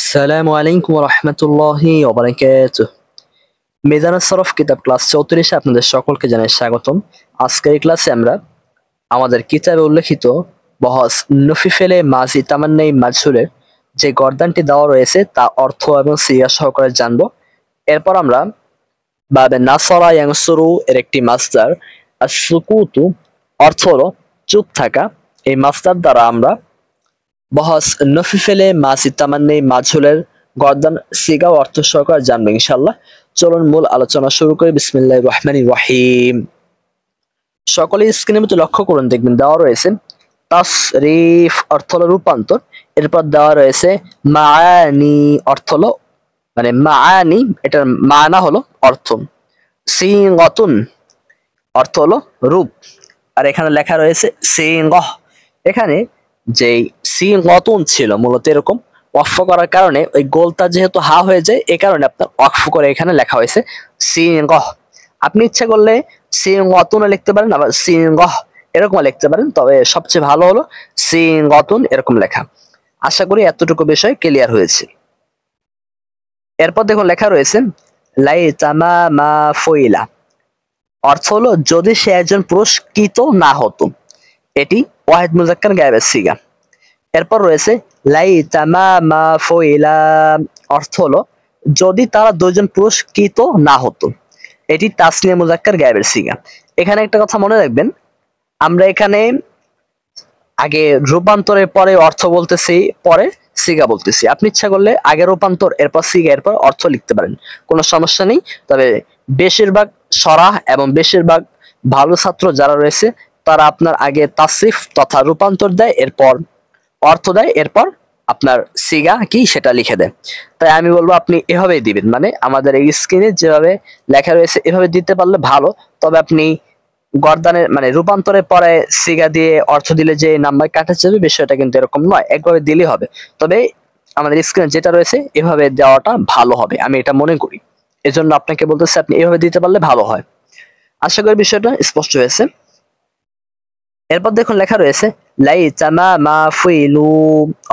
আসসালামু আলাইকুম রহমতুল্লাহি ওবারাকাতুহ। মিজানুস সরফ কিতাব ক্লাস 34 আপনাদের সকলকে জানাই স্বাগতম। আজকের এই ক্লাসে আমরা আমাদের কিতাবে উল্লেখিত বহস নফিফেলে মাজি তামান্নাই মাজহুরের যে গর্দানটি দেওয়া রয়েছে তা অর্থ এবং সিগা সহকারে জানবো। এরপর আমরা বাবে নাসরা ইয়ানসুরু এর একটি মাসদার আস-সুকুতু অর্থ হলো চুপ থাকা। এই মাসদার দ্বারা আমরা বহস নফিফেলে মাজি তামান্নাই মাজহুরের গর্দান সিগা অর্থ সহকারে জানবো ইনশাআল্লাহ। চলুন মূল আলোচনা শুরু করি। বিসমিল্লাহির রহমানির রহিম। সকলে স্ক্রিনের মধ্যে লক্ষ্য করুন, দেখবেন দেওয়া রয়েছে তাসরিফ অর্থ হলো রূপান্তর। এরপর দেওয়া রয়েছে মাআনি অর্থ হলো মানে মাআনি, এটার মানা হলো অর্থ। সিগতুন অর্থ হলো রূপ। আর এখানে লেখা রয়েছে সিগহ। এখানে যেই সিগতুন ছিল মূলত এরকম ওয়াকফ করার কারণে ওই গোলটা যেহেতু হা হয়ে যায়, এই কারণে আপনার ওয়াকফ করে এখানে লেখা হয়েছে সিগহ। আপনি ইচ্ছা করলে সিগতুন লিখতে পারেন, আবার সিগহ এরকম লিখতে পারেন, তবে সবচেয়ে ভালো হলো সিগতুন এরকম লেখা। আশা করি এতটুকু বিষয় ক্লিয়ার হয়েছে। এরপর দেখুন লেখা রয়েছে লাইতামা মা ফইলা অর্থ হলো যদি সে একজন পুরস্কৃত না হতো। এটি ওয়াহিদ মুজাক্কার গায়েবের সিগা। এরপর রয়েছে লাইতামা মা ফইলা অর্থ হলো যদি তারা দুইজন পুরস্কৃত না হতো। এটি তাসনিয়া মুজাক্কার গায়েবের সিগা। এখানে একটা কথা মনে রাখবেন, আমরা এখানে আগে রূপান্তরের পরে অর্থ বলতেছি, পরে সিগা বলতেছি। আপনি ইচ্ছা করলে আগে রূপান্তর এরপর সিগা এরপর অর্থ লিখতে পারেন, কোনো সমস্যা নেই। তবে বেশিরভাগ সরাহ এবং বেশিরভাগ ভালো ছাত্র যারা রয়েছে তারা আপনার আগে তাসরিফ তথা রূপান্তর দেয়, এরপর অর্থ দেয়, এরপর আপনার সিগা কি সেটা লিখে দেয়। তাই আমি বলবো আপনি এভাবেই দিবেন, মানে আমাদের এই স্ক্রিনে যেভাবে লেখা রয়েছে এভাবে দিতে পারলে ভালো। তবে আপনি গর্দানের মানে রূপান্তরের পরে সিগা দিয়ে অর্থ দিলে যে নাম্বার কাটা যাবে বিষয়টা কিন্তু এরকম নয়, একভাবে দিলেই হবে। তবে আমাদের স্ক্রিনে যেটা রয়েছে এভাবে দেওয়াটা ভালো হবে, আমি এটা মনে করি। এজন্য আপনাকে বলতেছি আপনি এভাবে দিতে পারলে ভালো হয়। আশা করি বিষয়টা স্পষ্ট হয়েছে। এরপর দেখুন লেখা রয়েছে লাইতামা মা ফুইলু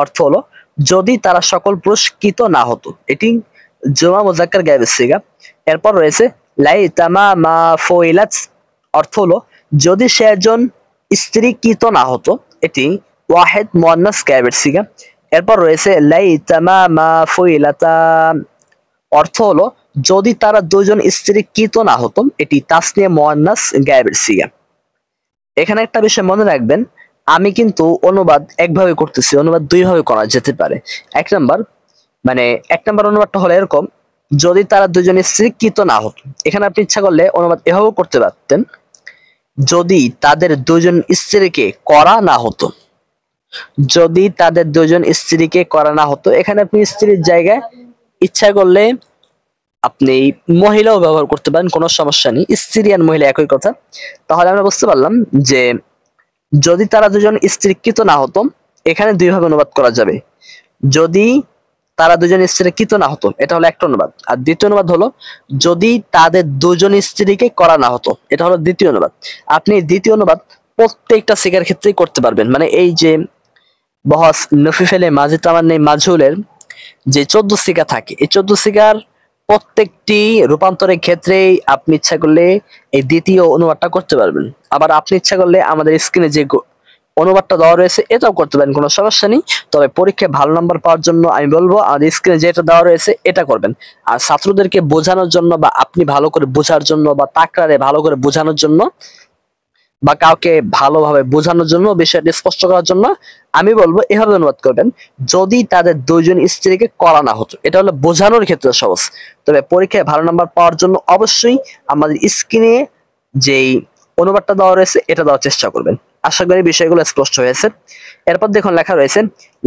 অর্থ হলো যদি তারা সকল পুরস্কৃত না হতো। এটি জমা মুজাক্কার গায়েবের সিগা। এরপর রয়েছে লাইতামা মা ফুইলাত অর্থ হলো যদি সে একজন স্ত্রীকৃত না হতো। এটি ওয়াহিদ মুয়ান্নাস গায়েবের সিগা। এরপর রয়েছে লাইতামা মা ফুইলাতা অর্থ হলো যদি তারা দুইজন স্ত্রীকৃত না হতো। এটি তাসনিয়া মুয়ান্নাস গায়েবের সিগা। এখানে একটা বিষয় মনে রাখবেন, আমি কিন্তু অনুবাদ একভাবে করতেছি, অনুবাদ দুইভাবে করা যেতে পারে। এক নাম্বার অনুবাদটা হলো এরকম, যদি তারা দুজন স্ত্রীকৃত না হতো। এখানে আপনি ইচ্ছা করলে অনুবাদ এভাবেও করতে পারতেন, যদি তাদের দুজন স্ত্রীকে করা না হতো। যদি তাদের দুজন স্ত্রীকে করা না হতো, এখানে আপনি স্ত্রীর জায়গায় ইচ্ছা করলে আপনি মহিলাও ব্যবহার করতে পারেন, কোনো সমস্যা নেই। স্ত্রী আর মহিলা একই কথা। তাহলে আমরা বুঝতে পারলাম যে যদি তারা দুজন স্ত্রীকৃত না হতো, এখানে দুইভাবে অনুবাদ করা যাবে। যদি তারা দুজন স্ত্রীকৃত না হতো, এটা হলো একটা অনুবাদ। আর দ্বিতীয় অনুবাদ হলো যদি তাদের দুজন স্ত্রীকে করা না হতো, এটা হলো দ্বিতীয় অনুবাদ। আপনি দ্বিতীয় অনুবাদ প্রত্যেকটা সিগার ক্ষেত্রেই করতে পারবেন। মানে এই যে বহস নফিফেলে মাজি তামান্নাই মাজহুলের যে 14 সিগা থাকে, এই 14 সিগার প্রত্যেকটি রূপান্তরের ক্ষেত্রেই আপনি ইচ্ছা করলে এই দ্বিতীয় অনুবাদটা করতে পারবেন। আবার আপনি ইচ্ছা করলে আমাদের স্ক্রিনে যে অনুবাদটা দেওয়া রয়েছে এটাও করতে পারেন, কোনো সমস্যা নেই। তবে পরীক্ষায় ভালো নাম্বার পাওয়ার জন্য আমি বলবো আমাদের স্ক্রিনে যেটা দেওয়া রয়েছে এটা করবেন। আর ছাত্রদেরকে বোঝানোর জন্য বা আপনি ভালো করে বোঝার জন্য বা তাকরারে ভালো করে বোঝানোর জন্য বা কাউকে ভালোভাবে বোঝানোর জন্য, বিষয়টি স্পষ্ট করার জন্য আমি বলবো এভাবে অনুবাদ করবেন, যদি তাদের দুইজন স্ত্রীকে করা না হতো। এটা হলো বোঝানোর ক্ষেত্রে সহজ। তবে পরীক্ষায় ভালো নাম্বার পাওয়ার জন্য অবশ্যই আমাদের স্ক্রিনে যেই অনুবাদটা দেওয়া রয়েছে এটা দেওয়ার চেষ্টা করবেন। আশা করি বিষয়গুলো স্পষ্ট হয়েছে। এরপর দেখুন লেখা রয়েছে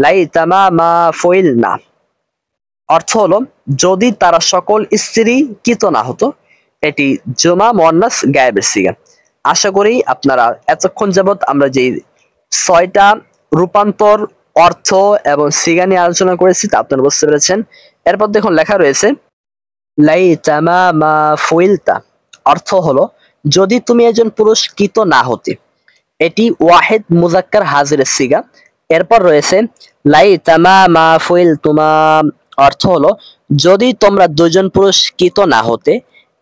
লাইতামা মা ফইল না অর্থ হলো যদি তারা সকল স্ত্রীকৃত না হতো। এটি জমা মুয়ান্নাস গায়েবের সিগা। আশা করি আপনারা এতক্ষণ যাবত আমরা যে 6টা রূপান্তর, অর্থ এবং সিগা নিয়ে আলোচনা করেছি তা আপনারা বুঝতে পেরেছেন। এরপর দেখুন লেখা রয়েছে লাইতামা মা ফুইলতা অর্থ হলো যদি তুমি একজন পুরস্কৃত না হতে। এটি ওয়াহিদ মুজাক্কার হাজিরের সিগা। এরপর রয়েছে লাইতামা মা ফুইলতুমা অর্থ হলো যদি তোমরা দুজন পুরুষ কিত না হতে,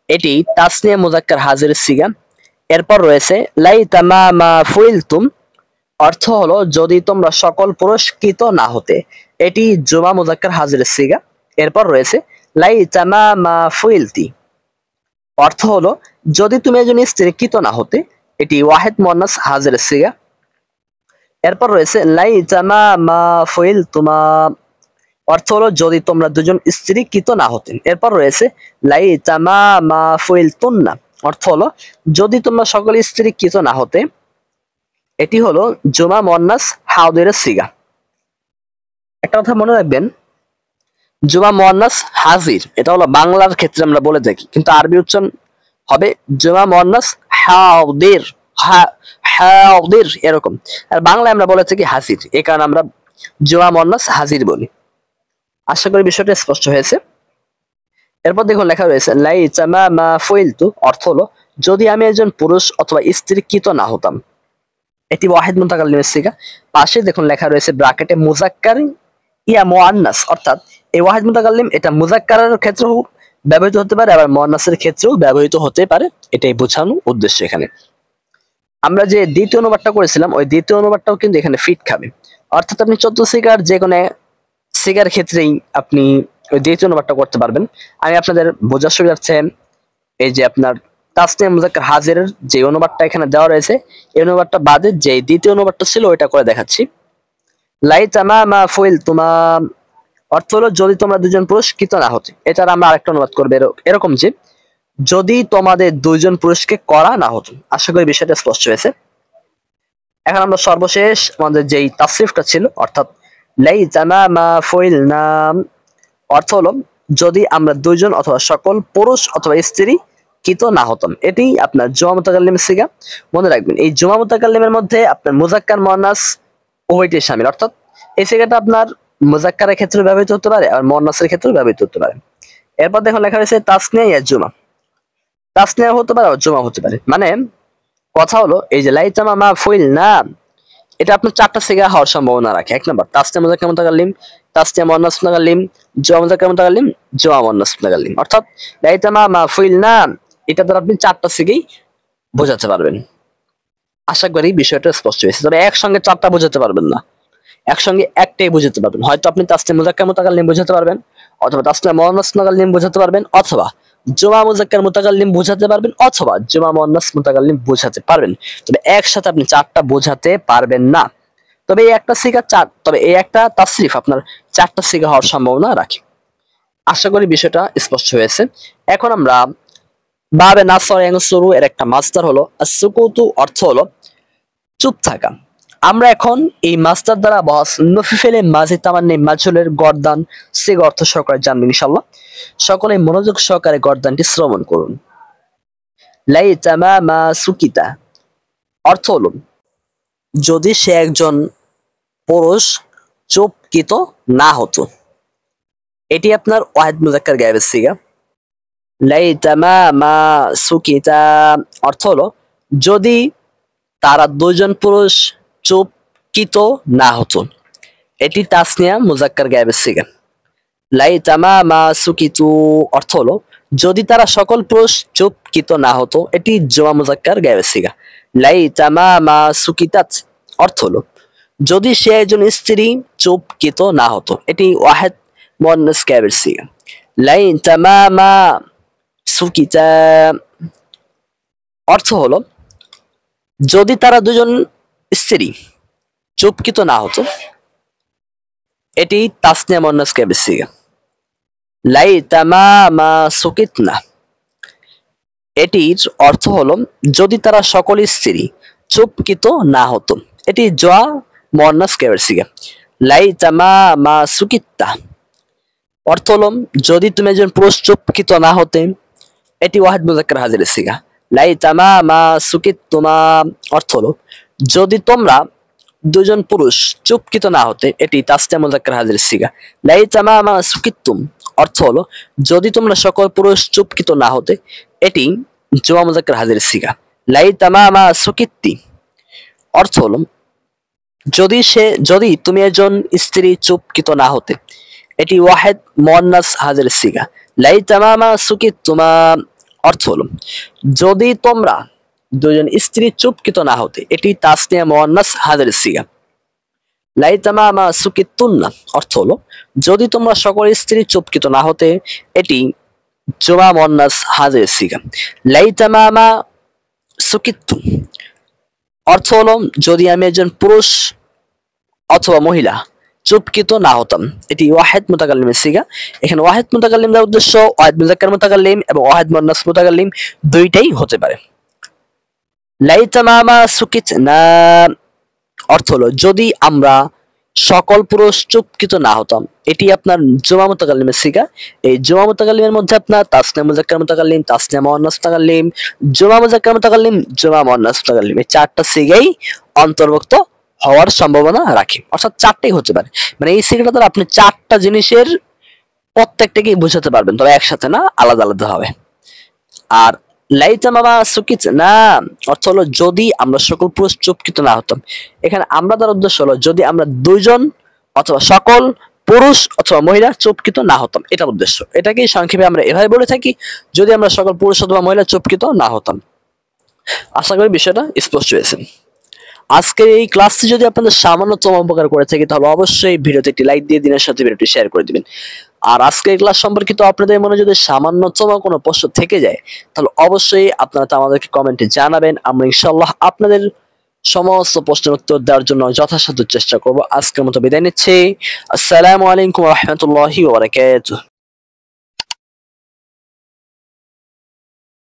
এটি তাসনিয়া মুজাক্কার হাজিরের সিগা। এরপর রয়েছে লাইতামা মা ফুইলতুম, অর্থ হলো যদি তোমরা সকল পুরুষ কিত না হতে, এটি জুমা মুজাক্কার হাজিরের সিগা। এরপর রয়েছে লাইতামা মা ফুইলতি, অর্থ হলো যদি তুমি একজন স্ত্রী কিত না হতে, এটি ওয়াহিদ মুয়ান্নাস হাজিরের সিগা। এরপর রয়েছে লাইতামা মা ফুইলতুমা, অর্থ হলো যদি তোমরা দুজন স্ত্রী কিত না হতে। এরপর রয়েছে লাইতামা মা ফুইলতুন্না, অর্থ হলো যদি তোমরা সকল স্ত্রী কিত না হতে, এটি হলো জুমা মুয়ান্নাস হাজিরের সিগা। একটা কথা মনে রাখবেন, জুমা মুয়ান্নাস হাজির এটা হলো বাংলার ক্ষেত্রে আমরা বলে থাকি, কিন্তু আরবি উচ্চারণ হবে জুমা মুয়ান্নাস হাজির, হাজির এরকম। আর বাংলায় আমরা বলে থাকি হাজির, এই কারণে আমরা জুমা মুয়ান্নাস হাজির বলি। আশা করি বিষয়টা স্পষ্ট হয়েছে। এরপর দেখুন লেখা রয়েছে লাইতামা মা ফুইলতু, অর্থ হলো যদি আমি একজন পুরুষ অথবা স্ত্রী কিত না হতাম, এটি ওয়াহিদ মুতাকাল্লিমের সিগা। পাশে দেখুন লেখা রয়েছে ব্র্যাকেটে মুজাক্কার ইয়া মুআন্নাস, অর্থাৎ এই ওয়াহিদ মুতাকাল্লিম এটা মুজাক্কারের ক্ষেত্রেও ব্যবহৃত হতে পারে, আবার মুআন্নাসের ক্ষেত্রেও ব্যবহৃত হতে পারে, এটাই বোঝানোর উদ্দেশ্য এখানে। আমরা যে দ্বিতীয় অনুবাদটা করেছিলাম, ওই দ্বিতীয় অনুবাদটাও কিন্তু এখানে ফিট খাবে, অর্থাৎ আপনি 14 সিগার যে কোনো সিগার ক্ষেত্রেই আপনি ওই দ্বিতীয় অনুবাদটা করতে পারবেন। আমি আপনাদের বোঝার সুবিধার্থে এই যে আপনার তাসনিয়া মুজাক্কার হাজিরের যে অনুবাদটা এখানে দেওয়া রয়েছে, এই অনুবাদটা বাদে যে দ্বিতীয় অনুবাদটা ছিল ওইটা করে দেখাচ্ছি। লাইতামা মা ফুইলতুমা, অর্থ হলো যদি তোমরা দুজন পুরুষ কিত না হতে। এটার আমরা আরেকটা অনুবাদ করবো এরকম যে যদি তোমাদের দুইজন পুরুষকে করা না হতো। আশা করি বিষয়টা স্পষ্ট হয়েছে। এখন আমরা সর্বশেষ আমাদের যেই তাসরিফটা ছিল, অর্থাৎ লাইতামা মা ফুইলনা, অর্থ হলো যদি আমরা দুইজন অথবা সকল পুরুষ অথবা স্ত্রী কিত না হতাম, এটি আপনার জুমা মুতাকাল্লিমের সিগা। মনে রাখবেন এই জুমা মুতাকাল্লিমের মধ্যে আপনার মুজাক্কার মুআন্নাস উভয়টি শামিল, অর্থাৎ এই সিগাটা আপনার মুজাক্কারের ক্ষেত্রে ব্যবহৃত হতে পারে আর মুআন্নাসের ক্ষেত্রে ব্যবহৃত হতে পারে। এরপর দেখুন লেখা রয়েছে তাসনিয়া ইয়া জুমা, তাসনিয়া হতে পারে আর জুমা হতে পারে। মানে কথা হলো এই যে লাইতামা মা ফুইলনা, এটা আপনার 4টা সিগা হওয়ার সম্ভাবনা রাখে। 1 নম্বর তাসনিয়া মুজাক্কার মুতাকাল্লিম, তাসনিয়া মুআন্নাস মুতাকাল্লিম, জুমা মুজাক্কার মুতাকাল্লিম, জুমা মুআন্নাস মুতাকাল্লিম, অর্থাৎ লাইতামা মা ফুইলনা এটা দ্বারা আপনি 4টা সিগাই বোঝাতে পারবেন। আশা করি বিষয়টা স্পষ্ট হয়েছে। তবে একসঙ্গে 4টা বোঝাতে পারবেন না, একসঙ্গে একটাই বোঝাতে পারবেন। হয়তো আপনি তাসনিয়া মুজাক্কার মুতাকাল্লিম বোঝাতে পারবেন, অথবা তাসনিয়া মুআন্নাস মুতাকাল্লিম বোঝাতে পারবেন, অথবা জুমা মুজাক্কার মুতাকাল্লিম বোঝাতে পারবেন, অথবা জুমা মুআন্নাস মুতাকাল্লিম বোঝাতে পারবেন। তবে একসাথে আপনি 4টা বোঝাতে পারবেন না। তবে এই একটা সিগা তবে এই একটা তাসরিফ আপনার 4টা সিগা হওয়ার সম্ভাবনা রাখে। আশা করি বিষয়টা স্পষ্ট হয়েছে। এখন আমরা বাবে নাসর ইয়ানসুরু এর একটা মাসদার হলো as-সুকুতু, অর্থ হলো চুপ থাকা। আমরা এখন এই মাসদার দ্বারা বহাস নফিফেলে মাজি তামান্নি মাজহুলের গর্দান সিগা অর্থ সহকারে জানবেন ইনশাআল্লাহ। সকলে মনোযোগ সহকারে গর্দানটি শ্রবণ করুন। লাইতামা মা সুকিতা, অর্থ হলো যদি সে একজন পুরুষ চুপকিত না হতো, এটি আপনার ওয়াহিদ মুজাক্কার গায়েবের সিগা। লাইতামা মা সুকিতা, অর্থ হলো যদি তারা দুজন পুরুষ চুপকিত না হতো, এটি তাসনিয়া মুজাক্কার গায়েবের সিগা। লাইতামা মা সুকিতু, অর্থ হলো যদি তারা সকল পুরুষ চুপকিত না হতো, এটি জুমা মুজাক্কার গায়েবের সিগা। লাইতামা মা সুকিতাত, অর্থ হলো যদি সে একজন স্ত্রী চুপকিত না হতো, এটি ওয়াহিদ মুআন্নাস গায়েবের সিগা। লাইতামা মা সুকিতা, অর্থ হলো যদি তারা দুজন স্ত্রী চুপকিত না হতো, এটি তাসনিয়া মুআন্নাস গায়েবের সিগা। লাইতামা মা সুকিতনা, এটির অর্থ হলো যদি তারা সকল স্ত্রী চুপকিত না হতো, এটি জোয়া মুআন্নাস গায়েবের সিগা। লাইতামা মা সুকিত্তা, অর্থ হলো যদি তুমি একজন পুরুষ চুপকিত না হতে, এটি ওয়াহিদ মুজাক্কার হাজিরের সিগা। লাইতামা মা সুকিত্তুমা, অর্থ হলো যদি তোমরা দুজন পুরুষ চুপকিত না হতে, এটি তাসনিয়া মুজাক্কার হাজিরের সিগা। লাইতামা মা সুকিত্তুম, অর্থ হলো যদি তোমরা সকল পুরুষ চুপকিত না হতে, এটি জুমা মুজাক্কার হাজিরের সিগা। লাইতামা মা সুকিত্তি, অর্থ হলো যদি তুমি একজন স্ত্রী চুপকিত না হতে, এটি ওয়াহেদ মুয়ান্নাস হাজির সিগা। লাইতামা মা সুকিতুমা অর্থ হলো যদি তোমরা দুজন স্ত্রী চুপকিত না হতে, এটি তাসনিয়া মুয়ান্নাস হাজির সিগা। লাইতামা মা সুকিতুন্না অর্থ হলো যদি তোমরা সকল স্ত্রী চুপকিত না হতে, এটি জমা মুয়ান্নাস হাজির সিগা। লাইতামা মা সুকিতুম অর্থ হলো যদি আমি একজন পুরুষ অথবা মহিলা চুপকিত না হতাম, এটি ওয়াহেদ মুতাকাল্লিমের সিগা। এখানে ওয়াহেদ মুতাকাল্লিমের উদ্দেশ্য ওয়াহেদ মুযাক্কার মুতাকাল্লিম এবং ওয়াহেদ মুয়ান্নাস মুতাকাল্লিম দুইটাই হতে পারে। লাইতামা মা সুকিতনা অর্থ হলো যদি আমরা সকল পুরুষ চুপকিত না হতাম, এটি আপনার জমা মুতাকাল্লিমের সিগা। এই জমা মুতাকাল্লিমের মধ্যে আপনার তাসনিয়া মুযাক্কার মুতাকাল্লিম, তাসনিয়া মুয়ান্নাস মুতাকাল্লিম, জমা মুযাক্কার মুতাকাল্লিম, জমা মুয়ান্নাস মুতাকাল্লিম, এই চারটা সিগাই অন্তর্ভুক্ত হওয়ার সম্ভাবনা রাখে, অর্থাৎ চারটাই হতে পারে। মানে এই সিগাটা দ্বারা আপনি চারটা জিনিসের প্রত্যেকটাকেই বোঝাতে পারবেন, তবে একসাথে না, আলাদা আলাদা হবে। আর লাইতামা মা সুকিতনা অর্থ হলো যদি আমরা সকল পুরুষ চুপকিত না হতাম। এখানে আমরা তার উদ্দেশ্য হলো যদি আমরা দুইজন অথবা সকল পুরুষ অথবা মহিলা চুপকিত না হতাম, এটা উদ্দেশ্য। এটাকেই সংক্ষেপে আমরা এভাবে বলে থাকি, যদি আমরা সকল পুরুষ অথবা মহিলা চুপকিত না হতাম। আশা করি বিষয়টা স্পষ্ট হয়েছে। আজকের এই ক্লাসটি যদি আপনাদের সামান্যতম উপকার করে থাকে, তাহলে অবশ্যই ভিডিওতে একটি লাইক দিয়ে দিনের সাথে ভিডিওটি শেয়ার করে দিবেন। আর আজকের ক্লাস সম্পর্কিত আপনাদের মনে যদি সামান্যতম কোনো প্রশ্ন থেকে যায়, তাহলে অবশ্যই আপনারা তা আমাদেরকে কমেন্টে জানাবেন। আমরা ইনশাআল্লাহ আপনাদের সমস্ত প্রশ্নের উত্তর দেওয়ার জন্য যথাসাধ্য চেষ্টা করব। আজকের মতো বিদায় নিচ্ছি। আসসালামু আলাইকুম ওয়া রাহমাতুল্লাহি ওয়া বারাকাতুহু।